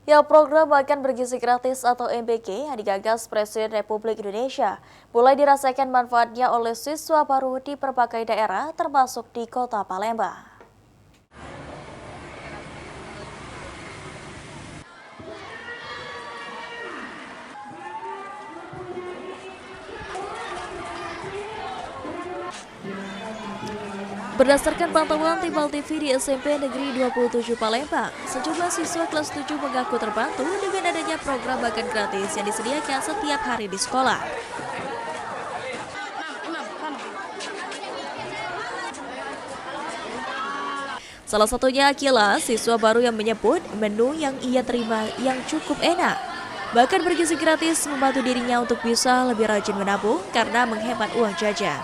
Ya, program makan bergizi gratis atau MBG yang digagas Presiden Republik Indonesia mulai dirasakan manfaatnya oleh siswa baru di berbagai daerah termasuk di Kota Palembang. Berdasarkan pantauan Timbal TV di SMP Negeri 27 Palembang, sejumlah siswa kelas 7 mengaku terbantu dengan adanya program makan gratis yang disediakan setiap hari di sekolah. Salah satunya Akila, siswa baru yang menyebut menu yang ia terima yang cukup enak. Bahkan bergizi gratis membantu dirinya untuk bisa lebih rajin menabung karena menghemat uang jajan.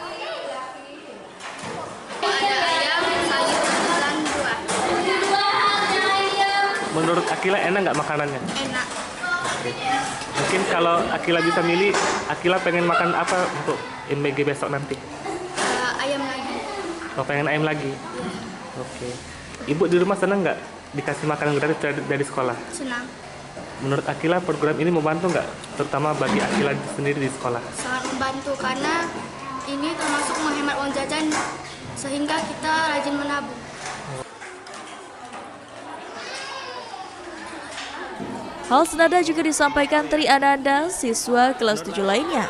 Menurut Akila enak nggak makanannya? Enak. Oke. Mungkin kalau Akila bisa milih, Akila pengen makan apa untuk MBG besok nanti? Ayam lagi. Oh, pengen ayam lagi? Oke. Ibu di rumah senang nggak dikasih makanan gratis dari sekolah? Senang. Menurut Akila program ini membantu nggak? Terutama bagi Akila sendiri di sekolah? Sangat membantu karena ini termasuk menghemat uang jajan sehingga kita rajin menabung. Hal senada juga disampaikan Tri Ananda, siswa kelas 7 lainnya.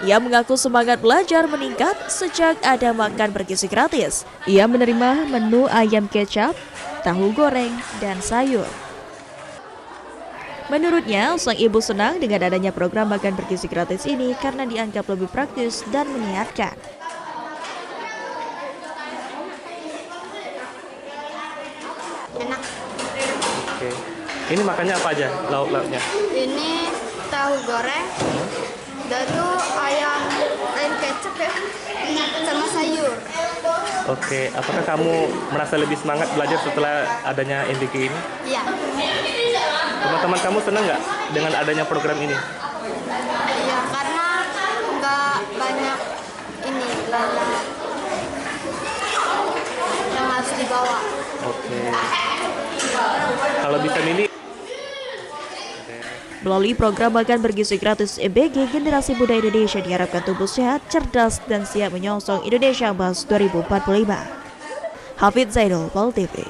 Ia mengaku semangat belajar meningkat sejak ada makan bergizi gratis. Ia menerima menu ayam kecap, tahu goreng, dan sayur. Menurutnya, sang ibu senang dengan adanya program makan bergizi gratis ini karena dianggap lebih praktis dan menyehatkan. Enak. Oke. Ini makannya apa aja lauk-lauknya? Ini tahu goreng, lalu ayam kecap ya, sama sayur. Oke. Apakah kamu merasa lebih semangat belajar setelah adanya MBG ini? Iya. Teman-teman kamu senang nggak dengan adanya program ini? Iya, karena nggak banyak ini banyak yang harus dibawa. Oke. Kalau bisa milih. Melalui program makan bergizi gratis MBG, generasi muda Indonesia diharapkan tumbuh sehat, cerdas, dan siap menyongsong Indonesia Emas 2045. Hafid Zainul, Pol TV.